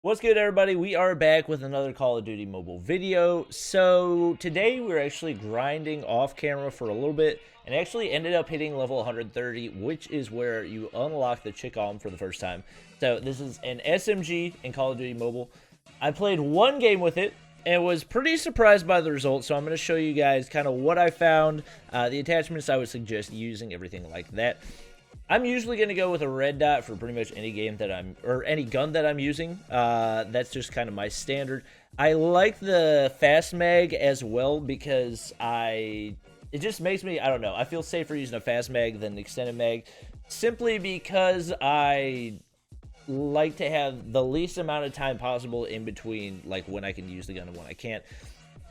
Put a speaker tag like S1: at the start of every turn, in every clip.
S1: What's good, everybody? We are back with another Call of Duty mobile video. So today we're actually grinding off camera for a little bit and actually ended up hitting level 130, which is where you unlock the chick arm for the first time. So this is an SMG in Call of Duty mobile. I played one game with it and was pretty surprised by the results, so I'm going to show you guys kind of what I found, the attachments I would suggest using, everything like that. I'm usually going to go with a red dot for pretty much any game that any gun that I'm using. That's just kind of my standard. I like the fast mag as well because it just makes me, I don't know, I feel safer using a fast mag than extended mag, simply because I like to have the least amount of time possible in between, like when I can use the gun and when I can't.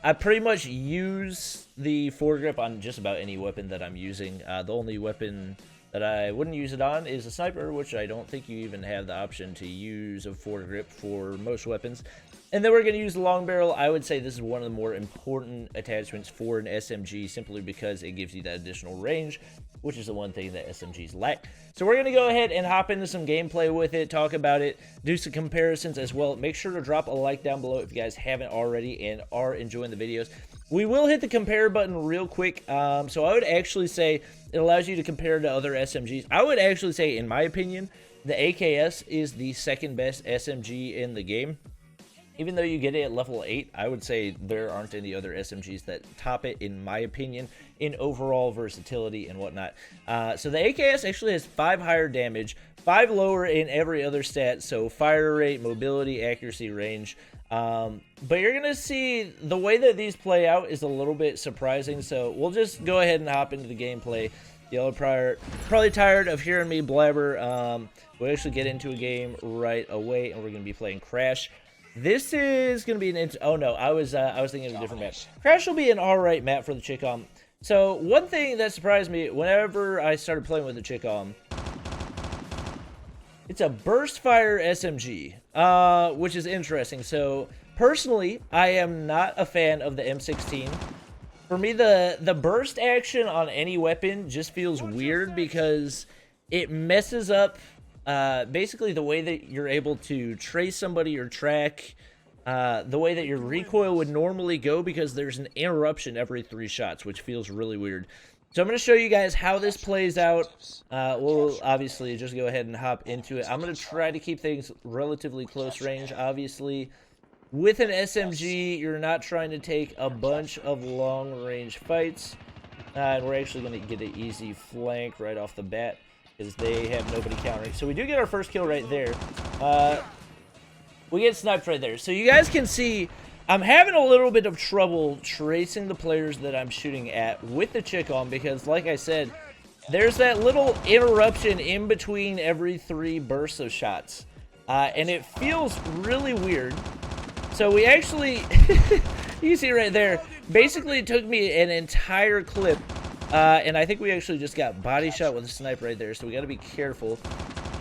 S1: I pretty much use the foregrip on just about any weapon that I'm using. The only weapon that I wouldn't use it on is a sniper, which I don't think you even have the option to use a foregrip for most weapons. And then we're going to use the long barrel. I would say this is one of the more important attachments for an SMG, simply because it gives you that additional range, which is the one thing that SMGs lack. So we're going to go ahead and hop into some gameplay with it, talk about it, do some comparisons as well. Make sure to drop a like down below if you guys haven't already and are enjoying the videos. We will hit the compare button real quick. So I would actually say it allows you to compare to other SMGs. I would actually say, in my opinion, the AKS is the second best SMG in the game. Even though you get it at level 8, I would say there aren't any other SMGs that top it, in my opinion, in overall versatility and whatnot. So the AKS actually has 5 higher damage, 5 lower in every other stat, so fire rate, mobility, accuracy, range. But you're going to see the way that these play out is a little bit surprising, so we'll just go ahead and hop into the gameplay. Y'all are probably tired of hearing me blabber. We'll actually get into a game right away, and we're going to be playing Crash. This is going to be an oh no, I was thinking of a different map. Crash will be an alright map for the chick arm. So one thing that surprised me whenever I started playing with the chick arm, it's a burst fire SMG, which is interesting. So personally, I am not a fan of the M16. For me, the burst action on any weapon just feels weird because it messes up basically the way that you're able to trace somebody or track, the way that your recoil would normally go, because there's an interruption every 3 shots, which feels really weird. So I'm going to show you guys how this plays out. We'll obviously just go ahead and hop into it. I'm going to try to keep things relatively close range. Obviously, with an SMG, you're not trying to take a bunch of long-range fights. And we're actually going to get an easy flank right off the bat, because they have nobody countering. So we do get our first kill right there. We get sniped right there. So you guys can see I'm having a little bit of trouble tracing the players that I'm shooting at with the chick on, because like I said, there's that little interruption in between every 3 bursts of shots. And it feels really weird. So we actually, you can see right there, basically it took me an entire clip. And I think we actually just got body shot with a sniper right there, so we got to be careful.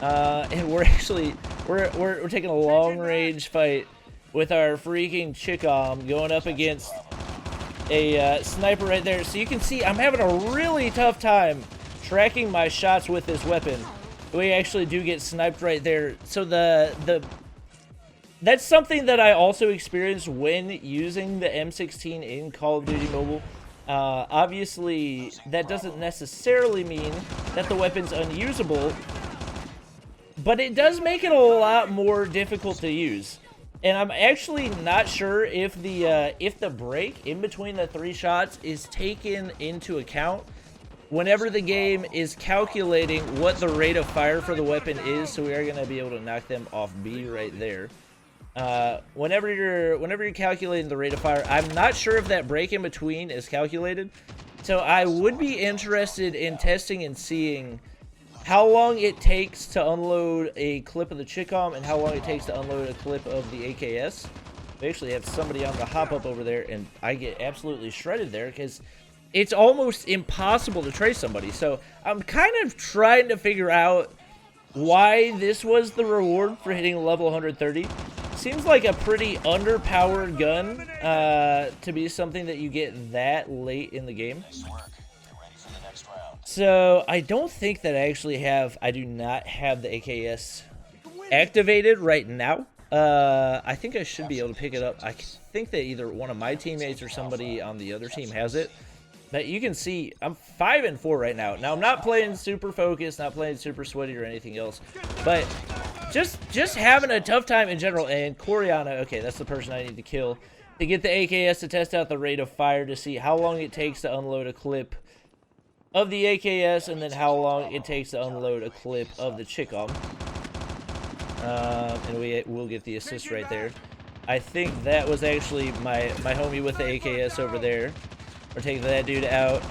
S1: And we're actually we're taking a long range fight with our freaking chick-om going up against a sniper right there. So you can see I'm having a really tough time tracking my shots with this weapon. We actually do get sniped right there. So that's something that I also experienced when using the M16 in Call of Duty Mobile. Obviously, that doesn't necessarily mean that the weapon's unusable, but it does make it a lot more difficult to use. And I'm actually not sure if the break in between the 3 shots is taken into account whenever the game is calculating what the rate of fire for the weapon is. So we are going to be able to knock them off B right there. Whenever you're calculating the rate of fire, I'm not sure if that break in between is calculated. So I would be interested in testing and seeing how long it takes to unload a clip of the chick-om and how long it takes to unload a clip of the AKS. We actually have somebody on the hop up over there, and I get absolutely shredded there because it's almost impossible to trace somebody. So I'm kind of trying to figure out why this was the reward for hitting level 130. Seems like a pretty underpowered gun to be something that you get that late in the game. So I don't think that I do not have the AKS activated right now. I think I should be able to pick it up. I think that either one of my teammates or somebody on the other team has it. But you can see I'm 5-4 right now. Now I'm not playing super focused, not playing super sweaty or anything else, but just having a tough time in general. And Coriana, okay, that's the person I need to kill to get the AKS to test out the rate of fire to see how long it takes to unload a clip of the AKS and then how long it takes to unload a clip of the Chicom. And we will get the assist right there. I think that was actually my homie with the AKS over there. We're taking that dude out.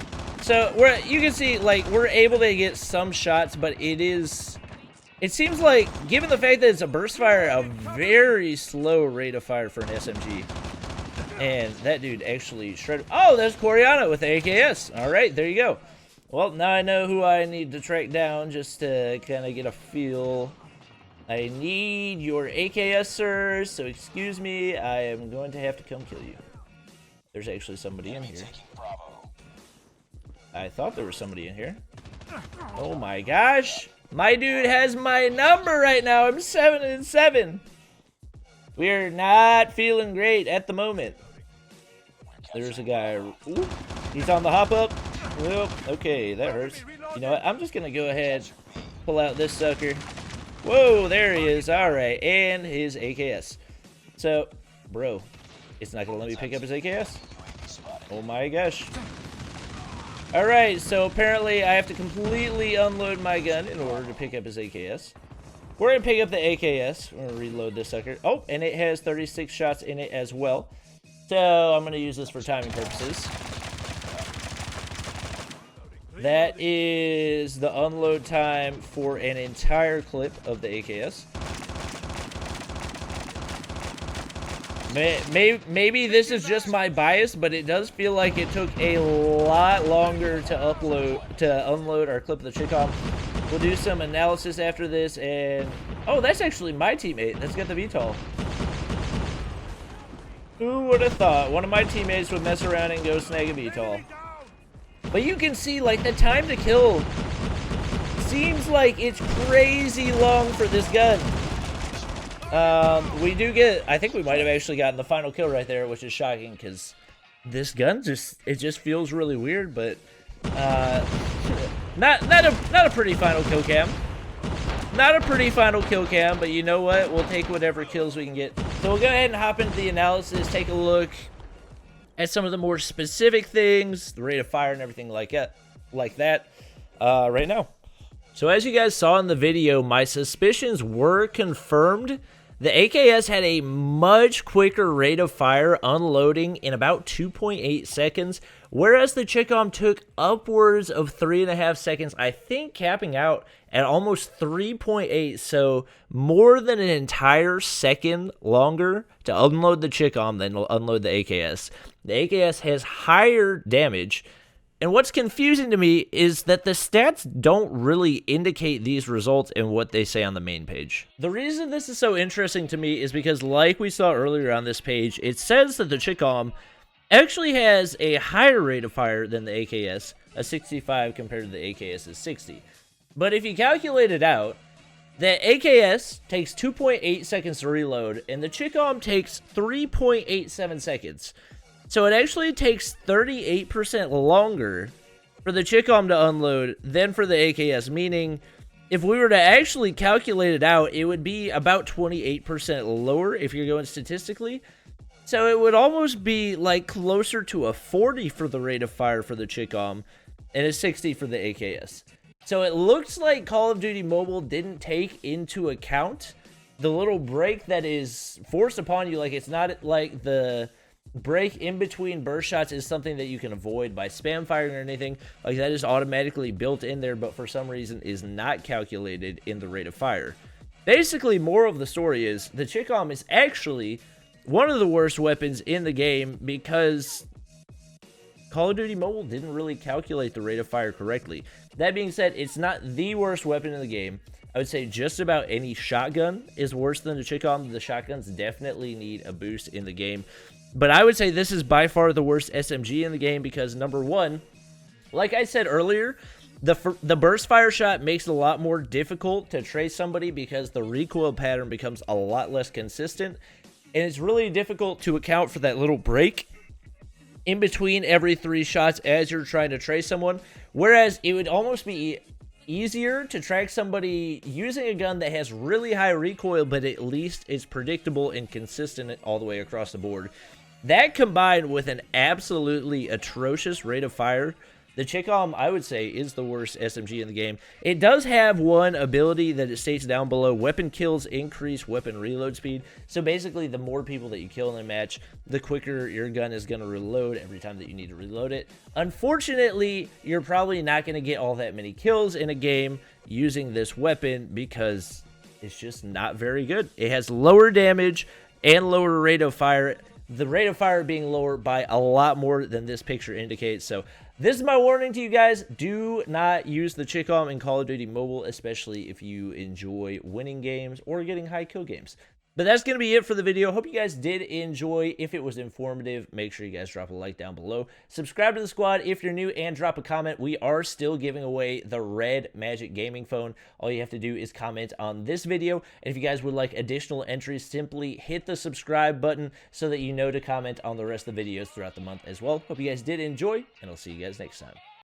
S1: So you can see, like, we're able to get some shots, but it seems like, given the fact that it's a burst fire, a very slow rate of fire for an SMG. And that dude actually shredded. Oh, there's Coriana with the AKS. All right, there you go. Well, now I know who I need to track down just to kind of get a feel. I need your AKS, sir, so excuse me. I am going to have to come kill you. There's actually somebody in here. I thought there was somebody in here. Oh my gosh. My dude has my number right now. I'm 7-7. We're not feeling great at the moment. There's a guy. Ooh, he's on the hop up. Well, okay, that hurts. You know what? I'm just going to go ahead, pull out this sucker. Whoa, there he is. All right, and his AKS. So, bro, it's not going to let me pick up his AKS? Oh my gosh. All right, so apparently I have to completely unload my gun in order to pick up his AKS. We're going to pick up the AKS. We're going to reload this sucker. Oh, and it has 36 shots in it as well. So I'm going to use this for timing purposes. That is the unload time for an entire clip of the AKS. Maybe this is just my bias, but it does feel like it took a lot longer to unload our clip of the Chicom. We'll do some analysis after this, and oh, that's actually my teammate. That's got the VTOL. Who would have thought one of my teammates would mess around and go snag a VTOL? But you can see, like, the time to kill seems like it's crazy long for this gun. We do get, I think we might have actually gotten the final kill right there, which is shocking because this gun just feels really weird, but not a pretty final kill cam. Not a pretty final kill cam, but you know what? We'll take whatever kills we can get. So we'll go ahead and hop into the analysis, take a look at some of the more specific things, the rate of fire and everything like that right now. So as you guys saw in the video, my suspicions were confirmed. The AKS had a much quicker rate of fire unloading in about 2.8 seconds, whereas the Chicom took upwards of 3.5 seconds, I think capping out at almost 3.8, so more than an entire second longer to unload the Chicom than to unload the AKS. The AKS has higher damage, and what's confusing to me is that the stats don't really indicate these results in what they say on the main page. The reason this is so interesting to me is because, like we saw earlier on this page, it says that the Chicom actually has a higher rate of fire than the AKS, a 65 compared to the AKS's 60. But if you calculate it out, the AKS takes 2.8 seconds to reload, and the Chicom takes 3.87 seconds. So it actually takes 38% longer for the Chicom to unload than for the AKS, meaning if we were to actually calculate it out, it would be about 28% lower if you're going statistically. So it would almost be like closer to a 40 for the rate of fire for the Chicom and a 60 for the AKS. So it looks like Call of Duty Mobile didn't take into account the little break that is forced upon you. Like, it's not like the break in between burst shots is something that you can avoid by spam firing or anything. Like, that is automatically built in there, but for some reason is not calculated in the rate of fire. Basically, moral of the story is the Chicom is actually one of the worst weapons in the game because Call of Duty Mobile didn't really calculate the rate of fire correctly. That being said, it's not the worst weapon in the game. I would say just about any shotgun is worse than the Chicom. The shotguns definitely need a boost in the game. But I would say this is by far the worst SMG in the game because, number one, like I said earlier, The burst fire shot makes it a lot more difficult to trace somebody because the recoil pattern becomes a lot less consistent, and it's really difficult to account for that little break in between every 3 shots as you're trying to trace someone. Whereas it would almost be easier to track somebody using a gun that has really high recoil, but at least it's predictable and consistent all the way across the board. That combined with an absolutely atrocious rate of fire, the Chicom, I would say, is the worst SMG in the game. It does have one ability that it states down below: weapon kills increase weapon reload speed. So basically, the more people that you kill in a match, the quicker your gun is going to reload every time that you need to reload it. Unfortunately, you're probably not going to get all that many kills in a game using this weapon because it's just not very good. It has lower damage and lower rate of fire. The rate of fire being lower by a lot more than this picture indicates. So this is my warning to you guys. Do not use the Chicom in Call of Duty Mobile, especially if you enjoy winning games or getting high kill games. But that's going to be it for the video. Hope you guys did enjoy. If it was informative, make sure you guys drop a like down below. Subscribe to the squad if you're new, and drop a comment. We are still giving away the red Magic Gaming phone. All you have to do is comment on this video. And if you guys would like additional entries, simply hit the subscribe button so that you know to comment on the rest of the videos throughout the month as well. Hope you guys did enjoy, and I'll see you guys next time.